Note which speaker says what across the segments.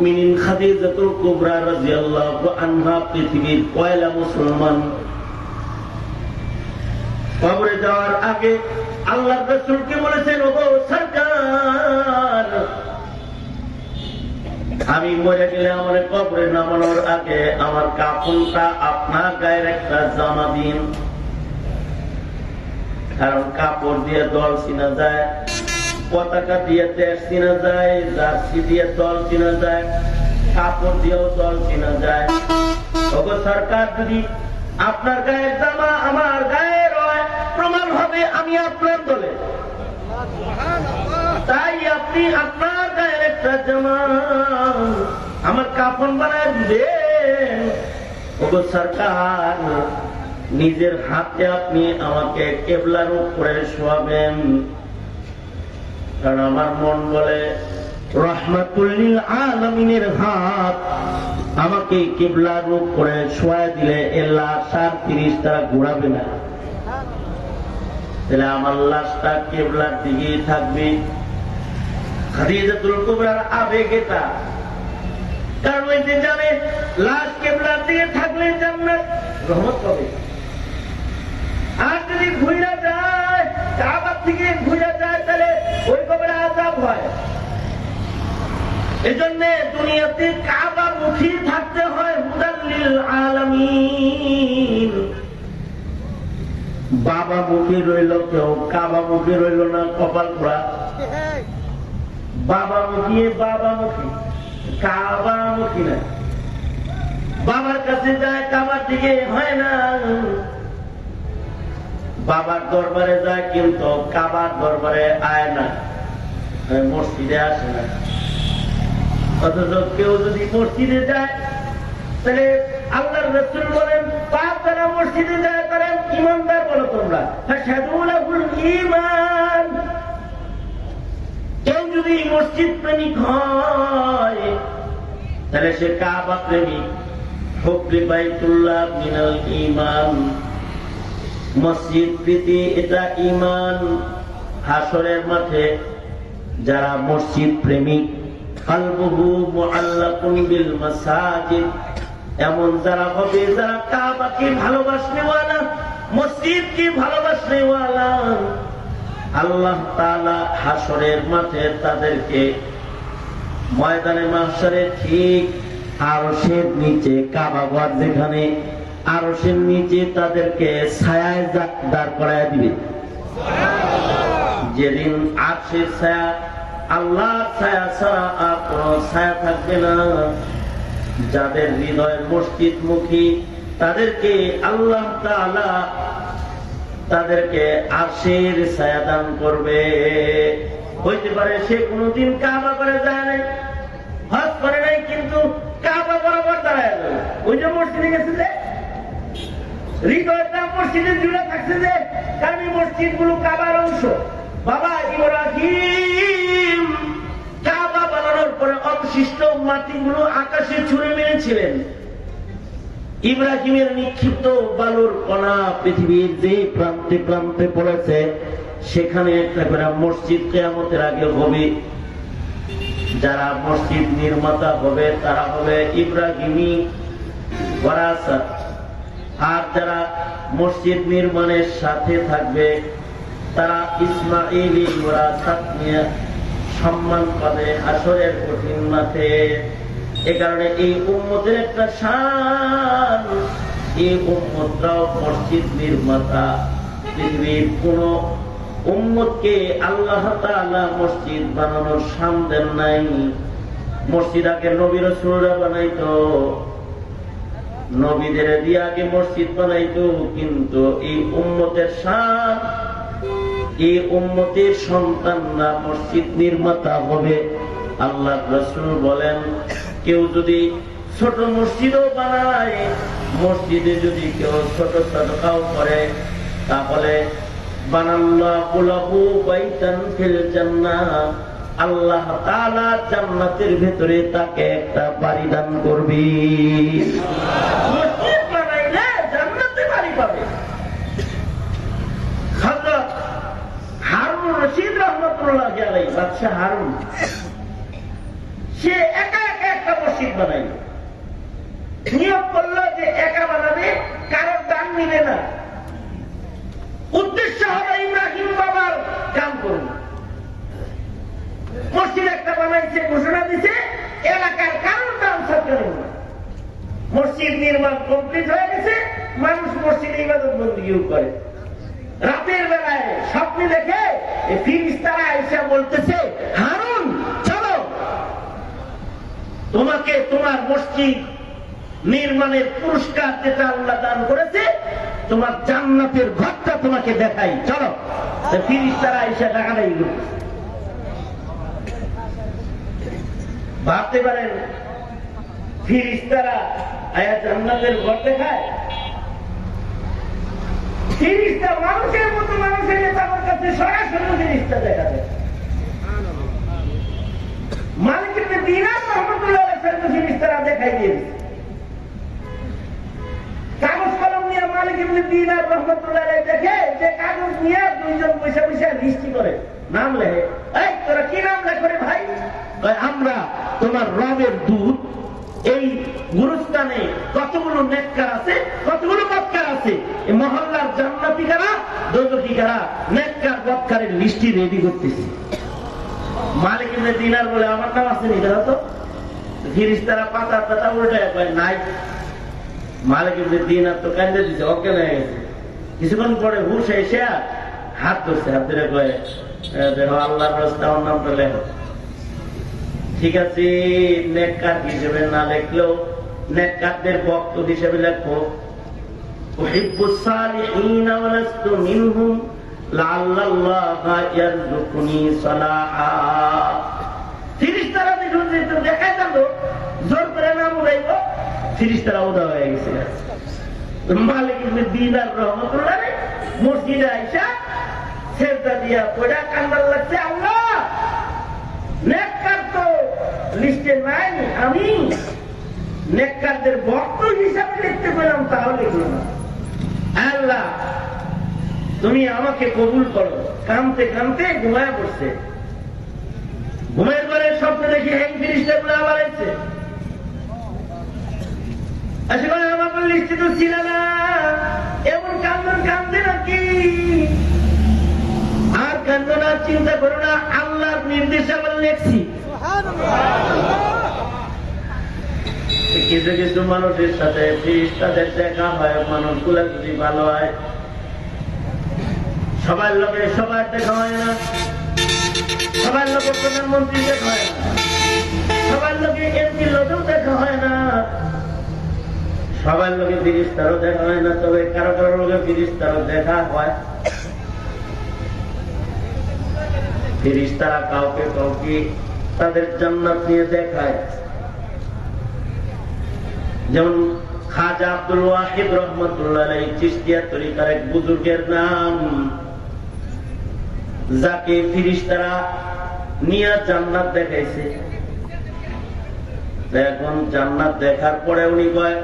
Speaker 1: মুমিনিন খাদিজাতুল কুবরা রাদিয়াল্লাহু আনহা পৃথিবীর পয়লা মুসলমান। কবরে যাওয়ার আগে আল্লাহর রাসূলকে বলেছেন, ওগো সরকার, আমি মরে গেলে আমার কবরে নামানোর আগে আমার কাফনটা আপনার গায়ের একটা জামা দিন। কারণ কাপড় দিয়ে দল চিনা যায়, পতাকা দিয়ে দেশ চিনা যায়, জার্সি দিয়ে দল চিনা যায়, কাপড় দিয়েও দল চিনা যায়। ওগো সরকার, যদি আপনার গায়ের জামা আমার গায়ের হয়, প্রমাণ হবে আমি আপনার দলে। তাই আপনি আপনার গায়ের একটা জামা আমার কাফন বানায় দিবেন। ওগো সরকার, নিজের হাতে আপনি আমাকে কেবলার উপরে শোয়াবেন, কারণ আমার মন বলে রহমাতুল লিল আলামিনের হাত আমাকে কেবলার উপরে শোয়া দিলে এর লাশ আর 30 তারা ঘোরাবে না, তাহলে আমার লাশটা কেবলার দিকেই থাকবে। খাদিজাতুল কুবরার আবেগ এটা, কারণ ওই যে জানে লাশ কেবলার দিকে থাকলে জান্নাত রহমত পাবে। আর যদি ঘুরে যায়, কাবার থেকে ঘুরে যায়, তাহলে ওই কবরে আযাব হয়। এজন্য দুনিয়াতে কাবা মুখী থাকতে হয়, হুদাল লিল আলামিন। বাবা মুখী রইল কেউ, কাবা মুখী রইল না, কপাল পোড়া। বাবা মুখী কাবা মুখী না। বাবার কাছে যায়, কাবার দিকে হয় না। বাবার দরবারে যায় কিন্তু কাবার দরবারে আয় না, মসজিদে আসে না। অথচ কেউ যদি মসজিদে যায়, তাহলে আল্লাহর রাসূল বলেন, পাপ যারা মসজিদে যায় তারা ঈমানদার বলো তোমরা। ঈমান। কেউ যদি মসজিদ প্রেমিক হয়, তাহলে সে কাবা প্রেমিক। হুব্বি বাইতুল্লাহ মিনাল ঈমান। মসজিদ প্রীতি এটা ঈমান। হাসরের মাঠে যারা মসজিদ প্রেমিক, কালবুহু মুআল্লাকুন বিল মাসাজিদ, এমন যারা হবে যারা কাবাকে ভালোবাসনেওয়ালা, মসজিদকে ভালোবাসনেওয়ালা, আল্লাহ তাআলা হাসরের মাঠে তাদেরকে ময়দানে মাহশারে ঠিক আরশের নিচে, কাবা ঘর যেখানে, আরশের নিচে তাদেরকে ছায়ায় দাঁড় করায় দিবে। যেদিন আরশের ছায়া, আল্লাহ ছায়া ছাড়া আর কোন ছায়া থাকবে না। যাদের হৃদয় মসজিদ মুখী, তাদেরকে আল্লাহ তাআলা তাদেরকে আরশের ছায়া দান করবে। হইতে পারে সে কোনদিন কাবা করে যায় নাই, হজ করে নাই, কিন্তু কাবা বরাবর দাঁড়ায় যাবে। ওই যে মসজিদে গেছে যে হৃদয়টা মসজিদে জুড়ে থাকছে, যে কারণ মসজিদ গুলো কাবার অংশ। বাবা ইব্রাহিম কাবা বানানোর পরে অবশিষ্ট মাটিগুলো আকাশে ছুঁড়ে মেরেছিলেন। ইব্রাহিমের নিক্ষিপ্ত বালুর কণা পৃথিবীর যে প্রান্তে প্রান্তে পড়েছে, সেখানে একটা করে মসজিদ কিয়ামতের আগে হবে। যারা মসজিদ নির্মাতা হবে তারা হবে ইব্রাহিমী ওয়ারাসাত। আর যারা মসজিদ নির্মাণের সাথে থাকবে তারা ইসমাইলি ওয়ারাসাত নিয়ে সম্মান পাবে হাসরের কঠিন মাঠে। এ কারণে এই উম্মতের একটা শান, এই উম্মতরাও মসজিদ নির্মাতা। পৃথিবীর কোন উম্মতকে আল্লাহ তাআলা মসজিদ বানানোর শান দেন নাই। মসজিদ আগে নবী রাসূলরা বানাইতো, নবীদের দিয়ে আগে মসজিদ বানাইতো, কিন্তু এই উম্মতের শান, এই উম্মতের সন্তানরা মসজিদ নির্মাতা হবে। আল্লাহ রাসূল বলেন, কেউ যদি ছোট মসজিদও বানায়, মসজিদে যদি কেউ ছোট সাদকাও করে, তাহলে বানাল্লাহু লাহু বাইতান ফিল জান্নাহ, আল্লাহ তাআলা জান্নাতের ভিতরে তাকে একটা বাড়ি দান করবে। মসজিদ বানাইলে জান্নাতে বাড়ি পাবে। হযরত হারুন রশিদ রাহমাতুল্লাহি আলাইহি, বাদশা হারুন, সে একা একা একটা বন্দীও করে। রাতের বেলায় স্বপ্নে দেখে ফিরিস্তারা এসে বলতেছে, হারুন চলো, তোমাকে তোমার মসজিদ নির্মাণের পুরস্কার যেটা আল্লাহ দান করেছে, তোমার জান্নাতের ঘরটা তোমাকে দেখাই, চলো। ফিরিস্তারা এসে টাকাটাই করতেছে। ভাবতে পারেন ফিরিস্তারা আয়া জান্নাতের ঘর দেখায়? ফিরিস্তা মানুষের মতো মানুষের আমার কাছে সরাসরি ফিরিস্তা দেখা যায়। মালিক ইবনে দিনার রহমাতুল্লাহ আলাইহি ফিরিস্তারা দেখাই দিয়েছে। কাগজ কলম নিয়ে মালিক ইবনে দিনার রহমাতুল্লাহ আলাইহি দেখে যে কাগজ নিয়ে দুইজন পয়সা পয়সা লিস্টি করে নাম লেখে। এই তোরা কি নাম লেখে রে ভাই? আমরা তোমার রবের দূত, এই গুরুস্থানে কতগুলো নেককার আছে, কতগুলো বদকার আছে, এই মহল্লার জান্নাতি কারা দোজখী কারা, নেককার বদকারের লিস্টি রেডি করতেছি। মালিক ইবনে দিনার বলে আমার নাম আছে নি? দাদা তো ফিরিস্তারা পাতা পাতা উল্টে কয় নাই। মালিক ইবনে দিনার তো কান্দে দিছে, অজ্ঞান হয়ে গেছে। কিছুক্ষণ পরে হুশ এসে হাত ধরছে, হাত ধরে কয় দেখো আল্লাহর রাস্তায় আমার নামটা লেখো। ঠিক আছে, নেককার হিসেবে না লেখলেও নেককারদের ভক্ত হিসেবে লেখো। উহিব্বুস সালিহিনা ওয়া লাস্তু মিনহুম লাআল্লাল্লাহা ইয়ারযুকুনি সালাহা। ফেরেশতারা দেখুন যে তো দেখাই দাও, জোর করে নাম উড়াইব, ফেরেশতারা উদা হয়ে গেছে। মালিক ইবনে দিনার রহমাতুল্লাহ মসজিদে আইসা সেজদা দিয়া পড়া কান্দার লাগছে, আল্লাহ নেককার তো লিস্টে নাই, আমি নেককারদের ভক্ত হিসাবে লিখতে পেলাম, তাহলে লিখলো না। আল্লাহ তুমি আমাকে কবুল করো। কানতে কানতে ঘুমায় পড়ছে। ঘুমের ঘরে স্বপ্ন দেখি এই ফিরিস্তা গুলো আবার এসছে। আসলে আমাকে লিস্টে তো ছিল না, এমন কান্দন কান্দে নাকি? আর কান্দো না, চিন্তা করো না, আল্লাহর নির্দেশ আমরা লেখছি। কিছু কিছু মানুষের সাথে ফিরিস্তাদের দেখা হয়, মানুষগুলা যদি ভালো হয়। সবার লোকে সবার দেখা হয় না, সবার লোকে প্রধানমন্ত্রী দেখা হয় না, সবার লোকে এমপি লোকেও দেখা হয় না, সবার লোকে ফিরিস্তারও দেখা হয় না। তবে কারো কারো লোকে ফিরিস্তারও দেখা হয়। ফিরিস্তারা কাউকে কাউকে তাদের জান্নাত নিয়ে দেখায়। যেমন খাজা আব্দুল ওয়াহিদ রহমাতুল্লাহ আলাইহি চিশতিয়া তরিকার এক বুজুর্গের নাম, যাকে ফিরিস্তারা নিয়ে জান্নাত দেখাইছে। এখন জান্নাত দেখার পরে উনি কয়,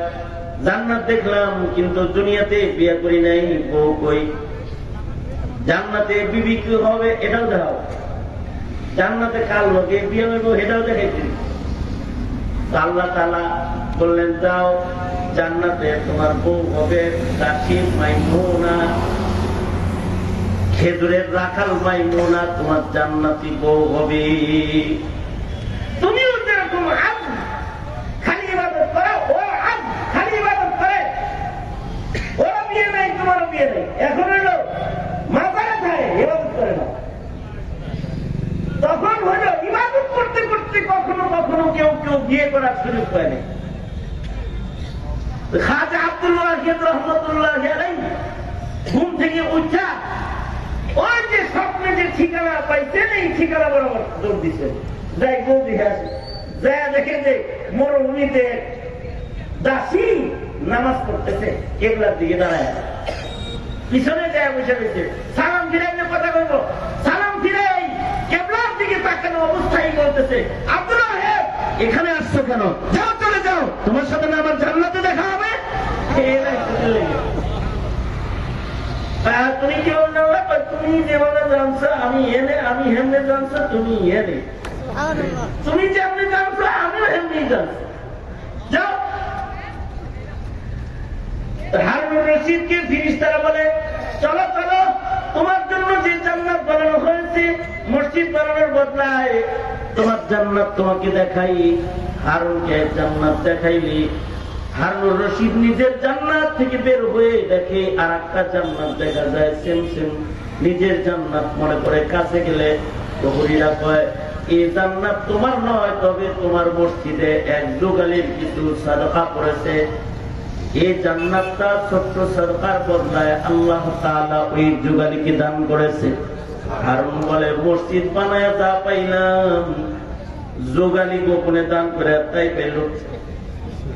Speaker 1: জান্নাত দেখলাম কিন্তু দুনিয়াতে বিয়ে করি নাই, বউ কই? জান্নাতে বিবি কি হবে এটাও দেখাও, জান্নাতে কাল লোকে বিয়ে হইব এটাও দেখাইছি। আল্লাহ তাআলা বললেন, যাও জান্নাতে তোমার বউ হবে দাসী মাইমুনা, খেজুরের রাখাল মাইমুনা তোমার জান্নাতি বউ হবে। তুমিও যেরকম আজ খালি ইবাদত করো, ও আজ খালি ইবাদত করে, ওরা বিয়ে নাই তোমারও বিয়ে নেই, এখন হলো মাজারে যায় ইবাদত করে না। তখন হলো ইবাদত করতে করতে কখনো কখনো কেউ কেউ বিয়ে করার সুযোগ পায়নি। খাজা আব্দুল ওয়াহিদ রহমাতুল্লাহ আলাইহি ঘুম থেকে উঠা ওই যে স্বপ্নে যে ঠিকানা পাইছেন, এই ঠিকানা বরাবর দৌড় দিছে, যাই বউ দেখে আসে। যা দেখে যে মরুভূমিতে দাসী নামাজ পড়তেছে, কেবলার দিকে দাঁড়ায়, পিছনে যায় বসে রয়েছে। সালাম ফিরাই কথা বলবো, সালাম ফিরাই কেবলার দিকে তাকানো অবস্থায় বলতেছে, আব্দুল ওয়াহিদ এখানে আসছো কেন? যাও চলে যাও, তোমার সাথে না আমার জান্নাতে দেখা হবে। তুমি কি বললো? তুমি যেভাবে জানছো আমি এনে, আমি হেমনে জানছো তুমি এনে, তুমি যেমনি জানছো আমিও হেমনি জানছি। যাও। হারুন রশিদকে ফিরিস্তারা বলে, চলো চলো, তোমার জন্য যে জান্নাত বানানো হয়েছে মসজিদ বানানোর বদলায় তোমার জান্নাত তোমাকে দেখাই। হারুনকে জান্নাত দেখাইলি। হারুনুর রশিদ নিজের জান্নাত থেকে বের হয়ে দেখে আর একটা জান্নাত দেখা যায়, সেম সেম নিজের জান্নাত মনে করে কাছে গেলে প্রহরীরা কয় এই জান্নাত তোমার নয়, তবে তোমার মসজিদে এক যুগালির কিছু সাদকা পড়েছে, এই জান্নাতটা ছোট্ট সরকার বদলায় আল্লাহ তাআলা ওই যুগালিকে দান করেছে। হারুন বলে মসজিদ বানায় যা পাইলাম যুগালি গোপনে দান করে তাই পেল।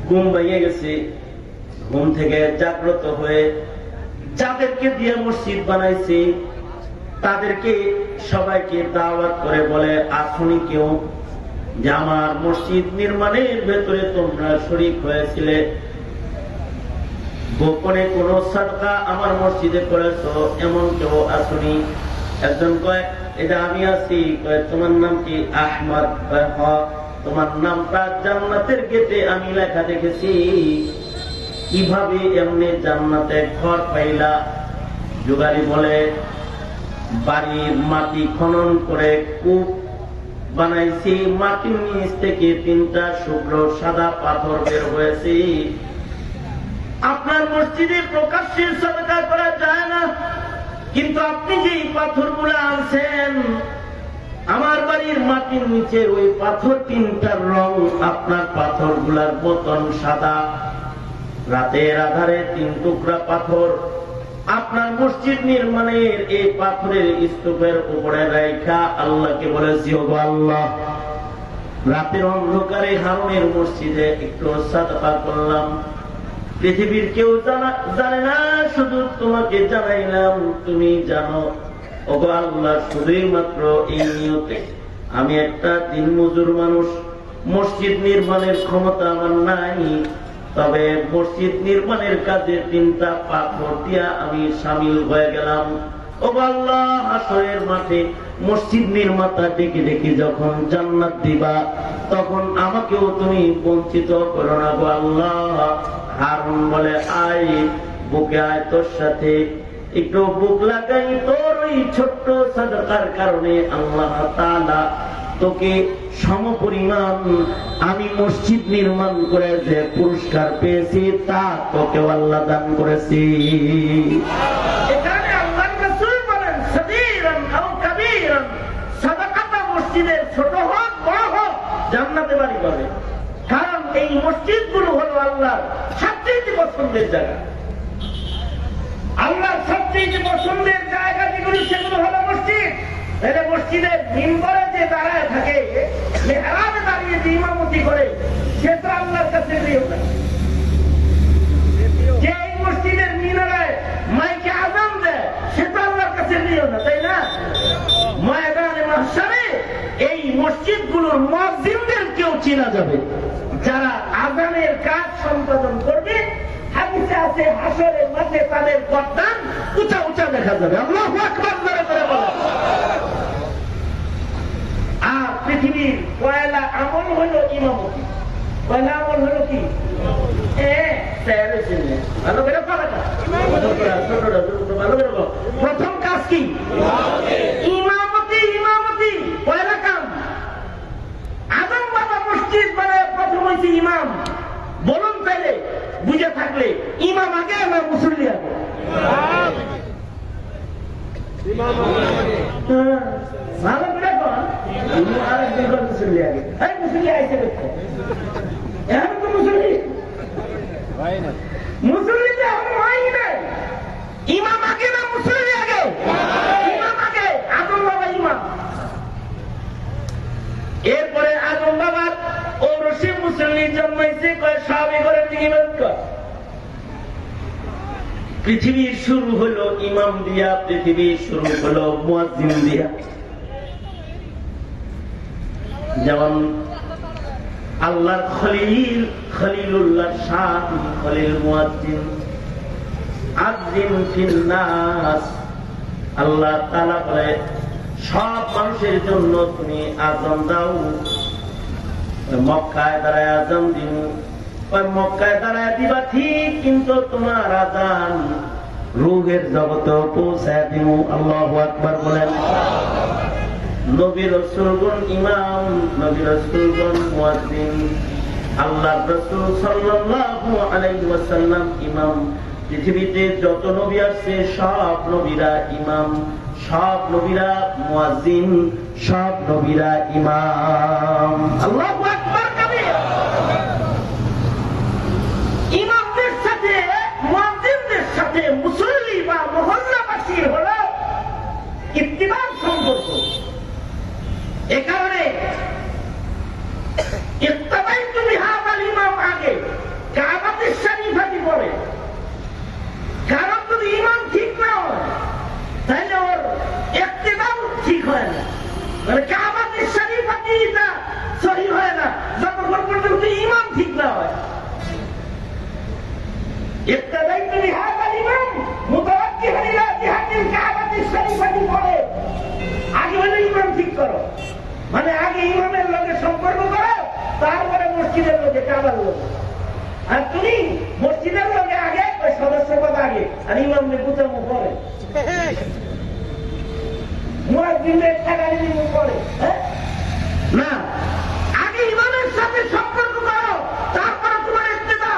Speaker 1: ঘুম ভেঙে গেছে, ঘুম থেকে জাগ্রত হয়ে যাদেরকে দিয়ে মসজিদ বানাইছে তাদেরকে সবাইকে দাওয়াত করে বলে আসুনি কেউ যে আমার মসজিদ নির্মাণের ভেতরে তোমরা শরীক হয়েছিলে, গোপনে কোন সাদকা আমার মসজিদে করেছো এমন কেউ আসুনি? একজন কয় এটা আমি আছি। কয় তোমার নাম কি? আহমদ। কয় হ, তোমার নামটা জান্নাতের গেটে আমি লেখা দেখেছি, কিভাবে এমনি জান্নাতে ঘর পাইলা? যুগারি বলে বাড়ির মাটি খনন করে কূপ বানাইছি, মাটির নিচ থেকে 3টা শুভ্র সাদা পাথর বের হয়েছে। আপনার মসজিদে প্রকাশ্যে সাদকা করা যায় না, কিন্তু আপনি যে পাথরগুলো আনছেন আমার বাড়ির মাটির নিচে ওই পাথর 3টার রং আপনার পাথরগুলার মতন সাদা। রাতের আধারে 3 টুকরা পাথর আপনার মসজিদ নির্মাণের এই পাথরের স্তূপের উপরে রাখা আল্লাহকে বলেছি, ওগো আল্লাহ রাতের অন্ধকারে হারুনের মসজিদে একটু সাদকা করলাম, পৃথিবীর কেউ জানে না, শুধু তোমাকে জানাইলাম, তুমি জানো। ওগো আল্লাহ শুধুই মাত্র এই নিয়তে আমি একটা দিনমজুর মানুষ, মসজিদ নির্মাণের ক্ষমতা আমার নাই, তবে মসজিদ নির্মাণের কাজে 3টা পাথর দিয়া আমি সামিল হয়ে গেলাম। ওগো আল্লাহ হাসরের মাঠে মসজিদ নির্মাতা ডেকে ডেকে যখন জান্নাত দিবা তখন আমাকেও তুমি বঞ্চিত করো না গো আল্লাহ। হারুন বলে আয় বুকে আয়, তোর সাথে একটু বুক লাগাই, তোর ওই ছোট্ট সাদকার কারণে আল্লাহ তাআলা তোকে সমপরিমাণ আমি মসজিদ নির্মাণ করে যে পুরস্কার পেয়েছি তা তোকে আল্লাহ দান করেছি। এখানে আল্লাহর রাসূল বলেন সাগীরান আও কাবীরান, সাদাকাটা মসজিদের ছোট হোক বড় হোক জান্নাতে বাড়ি করে, কারণ এই মসজিদগুলো হলো আল্লাহর সবচেয়ে পছন্দের জায়গা। আল্লাহর সবচেয়ে পছন্দের জায়গা যেগুলো সেগুলো হলো মসজিদ। এটা মসজিদের মিম্বরে যে দাঁড়ায় থাকে, মেহরাবে দাঁড়িয়ে যে ইমামতি করে, সে তো আল্লাহর কাছে প্রিয় না। যে এই মসজিদের মিনারায় মাইকে আযান দেয় সে তো আল্লাহর কাছে প্রিয় না, তাই না? ময়দানে মাহশারে এই মসজিদগুলোর মুয়াজ্জিনদেরকেও চেনা যাবে, যারা আযানের কাজ সম্পাদন করবে। হাদিসে আছে হাসরের মাঠে তাদের গর্দান উঁচা উঁচা দেখা যাবে। আল্লাহু আকবার জোরে করে বলেন। আর পৃথিবীর পয়লা আমল হলো ইমামতি। পয়লা আমল হলো কি? ভালো করে প্রথম কাজ কি? ইমামতি। ইমামতি পয়লা কাম। আদম বাবা মসজিদ বানায় প্রথম হয়েছে ইমাম। বলুন তাইলে বুঝে থাকলে ইমাম আগে না মুসল্লি আগে? ভালো করে আরেকদিন মুসল্লি আগে। মুসল্লি আইসে দেখো এখন তো মুসল্লি মুসল্লিতে এখন হয়ই নাই। ইমাম আগে না মুসল্লি আগে? ইমাম আগে। আদম বাবা ইমাম। এরপরে আদম বাবার ঔরসে মুসল্লি জন্মাইছে, কয় সাহাবী ঘরের দিকে ইবাদত কর। পৃথিবীর শুরু হলো ইমাম দিয়া, পৃথিবীর শুরু হলো মুয়াজ্জিন দিয়া। যেমন আল্লাহর খলিল, খলিলুল্লাহ শান, খলিল মুয়াজ্জিন। আযজিন ফিন নাস, আল্লাহ তাআলা বলে সব মানুষের জন্য তুমি আযান দাও। মক্কায় দাঁড়ায় আযান দিন, মক্কায় দাঁড়ায় দিবা ঠিক, কিন্তু তোমার আযান রূহের জগতে পৌঁছায় দিব। আল্লাহু আকবার বলেন। নবী রাসূলগণ ইমাম, নবী রাসূলগণ মুয়াজ্জিন। আল্লাহর রাসূল সাল্লাল্লাহু আলাইহি ওয়াসাল্লাম ইমাম। পৃথিবীতে যত নবী আসছে সব নবীরা ইমাম, সব নবীরা মুয়াজ্জিন, সব নবীরা ইমাম। আল্লাহু আকবার কাবীর। ইমামদের সাথে মুয়াজ্জিনদের সাথে মুসল্লি বা মহল্লাবাসীর হলো ইত্তিবার সম্পর্ক। এ কারণে ইত্তাবাইতু বিহাদাল ইমাম আগে কাবাতুশ শরীফাতি পড়ে। কারণ যদি ইমাম ঠিক না হয় তাহলে ওর ইত্তিবাও ঠিক হয় না, মানে কাবাতুশ শরীফাতিটা সহি হয় না যতক্ষণ পর্যন্ত ইমাম ঠিক না হয়। ইত্তাবাইতু বিহাদাল ইমাম মুতাওয়াজ্জিহান ইলা জিহাতিল কাবাতুশ শরীফাতি পড়ে। আগে হলো ইমাম ঠিক করো, মানে আগে ইমামের লগে সম্পর্ক করো, তারপরে মসজিদের লোকে কাবার লোক। আর তুমি মসজিদের লোকে আগে ওই সদস্যপদ আগে আর ইমামকে বুঝামো পরে, মুয়াজ্জিনের টাকা নিয়ে পরে। না, আগে ইমামের সাথে সম্পর্ক করো, তারপরে তোমার ইত্তেদা।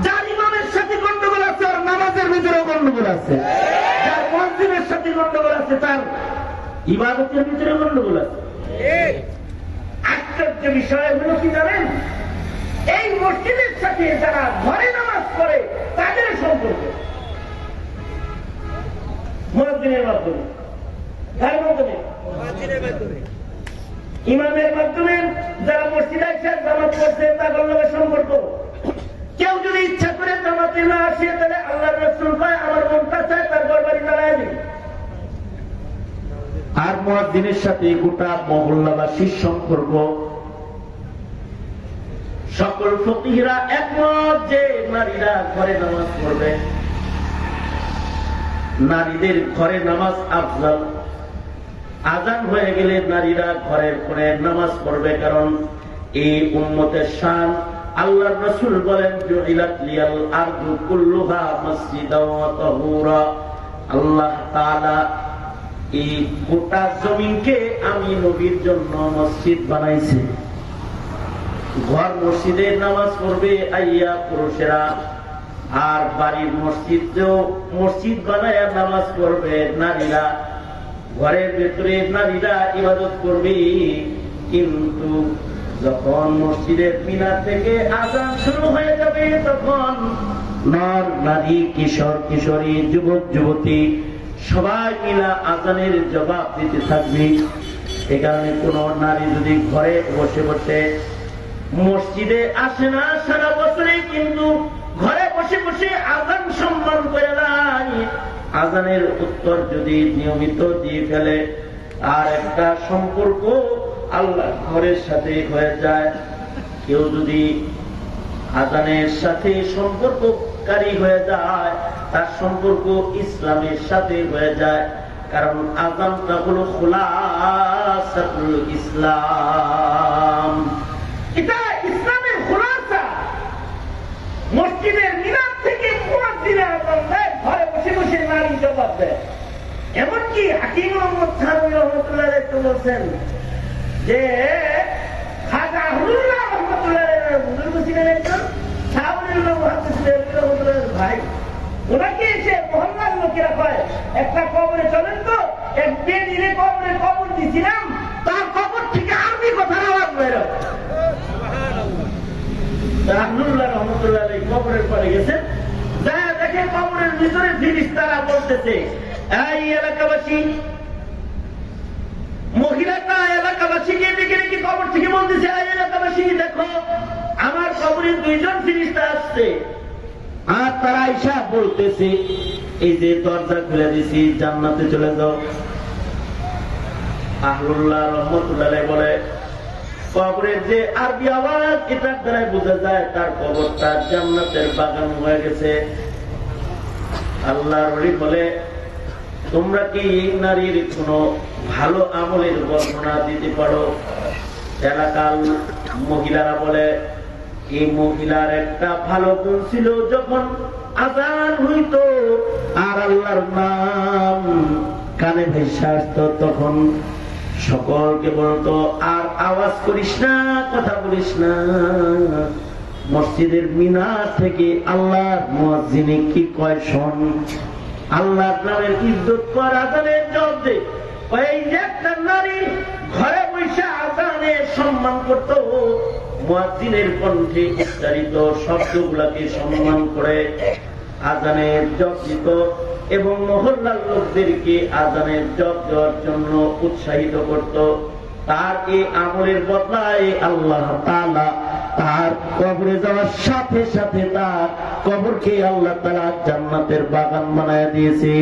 Speaker 1: যার ইমামের সাথে গন্ডগোল আছে আর নামাজের ভিতরেও গন্ডগোল আছে, যার মুয়াজ্জিনের সাথে গন্ডগোল আছে তার ইবাদতের ভিতরে গন্ডগোল আছে। আশ্চর্য বিষয় হলো কি জানেন, এই মসজিদের সাথে যারা ঘরে নামাজ পড়ে তাদের সম্পর্ক মুয়াজ্জিনের মাধ্যমে, কার মাধ্যমে? ইমামের মাধ্যমে। যারা মসজিদে এসে জামাত পড়ছে তাদের লগে সম্পর্ক। কেউ যদি ইচ্ছা করে জামাতে না আসে তাহলে আল্লাহর রাসূল কয় আমার মনটা চায় তার ঘরবাড়ি দাঁড়ায় দিই। আর মুয়াজ্জিনের সাথে গোটা মহল্লাবাসীর সম্পর্ক। সকল ফকিহরা একমত যে নারীরা ঘরে নামাজ পড়বে, নারীদের ঘরে নামাজ আফজাল। আযান হয়ে গেলে নারীরা ঘরের ঘরে নামাজ পড়বে, কারণ এই উম্মতের শান। আল্লাহর রাসূল বলেন জুইলাত লিয়াল আরদু কুল্লুহা মাসজিদাও ওয়া তাহুরা। আল্লাহ তাআলা এই গোটা জমিনকে আমি নবীর জন্য মসজিদ বানাইছি। ঘর মসজিদে নামাজ পড়বে আইয়া পুরুষেরা, আর বাড়ির মসজিদেও মসজিদ বানায়া নামাজ পড়বে নারীরা। ঘরের ভেতরে নারীরা ইবাদত করবে, কিন্তু যখন মসজিদের মিনার থেকে আযান শুরু হয়ে যাবে তখন নর নারী, কিশোর কিশোরী, যুবক যুবতী সবাই মিলা আযানের জবাব দিতে থাকবে। এ কারণে কোন নারী যদি ঘরে বসে বসে মসজিদে আসে না সারা বছরে, কিন্তু ঘরে বসে বসে আযান সম্মান করে নাই, আযানের উত্তর যদি নিয়মিত দিয়ে ফেলে, আর একটা সম্পর্ক আল্লাহ ঘরের সাথে হয়ে যায়। কেউ যদি আযানের সাথে সম্পর্ককারী হয়ে যায় তার সম্পর্ক ইসলামের সাথে হয়ে যায়, কারণ আযানটা হলো খুলাসাতুল ইসলাম। এটা ইসলামের খুলাসা। মসজিদের মিনার থেকে মুয়াজ্জিনের আযান দেয়, ঘরে বসে বসে নারী জবাব দেয়। এমনকি হাকিম মুহাম্মদ থানভী রাহমাতুল্লাহ আলাইহি বলেছেন যে খাজা হুল্লাহ রাহমাতুল্লাহ আলাইহি বুজুর্গ ছিলেন একজন সাহাবীর মুহাদ্দিস রাহমাতুল্লাহ ভাই। ওনাকে এসে মহল্লার লোকেরা কয় একটা কবরে চলেন তো, এক বেদিনে কবরে কবর দিয়েছিলাম, তার কবর থেকে আরবি কথার আওয়াজ বের হয়। রাহমাতুল্লাহ রাহমাতুল্লাহ আলাইহি কবরের পরে গেছে, যা দেখে কবরের ভিতরে ফেরেশতারা বলতেছে এই এলাকাবাসী, মহিলাটা এলাকাবাসীকে ডেকে ডেকে কবর থেকে বলতেছে এই এলাকাবাসী দেখো আমার কবরে দুইজন ফেরেশতা আসছে। আর তারা আয়েশা বলতেছে এই যে দরজা খুলে দিছি জান্নাতে চলে যাও। আহলুল্লাহ রাহমাতুল্লাহ আলাইহি বলে কবরের যে আরবি আওয়াজ এটার দ্বারা বোঝা যায় তার কবরটা জান্নাতের বাগান হয়ে গেছে। আল্লাহর ওলি বলে তোমরা কি এই নারীর কোন ভালো আমলের বর্ণনা দিতে পারো? এলাকার মহিলারা বলে এই মহিলার একটা ভালো গুণ ছিল, যখন আযান হইত আর আল্লাহর নাম কানে ভেসে আসতো তখন সকলকে বলতো আর আওয়াজ করিস না, কথা বলিস না, মসজিদের মিনার থেকে আল্লাহর মুয়াজ্জিনে কি কয় শোন, আল্লাহর নামের ইজ্জত কর, আযানের জবাব দে। এই যে একটা নারী ঘরে বসে আযানের সম্মান করত, মুয়াজ্জিনের কণ্ঠে উচ্চারিত শব্দগুলোকে সম্মান করে আযানের জবাব দিত এবং মহল্লার লোকদেরকে আযানের জবাব দেওয়ার জন্য উৎসাহিত করত। তার এই আমলের বদলায় আল্লাহ তাআলা তার কবরে যাওয়ার সাথে সাথে তার কবরকে আল্লাহ তাআলা জান্নাতের বাগান বানায় দিয়েছে।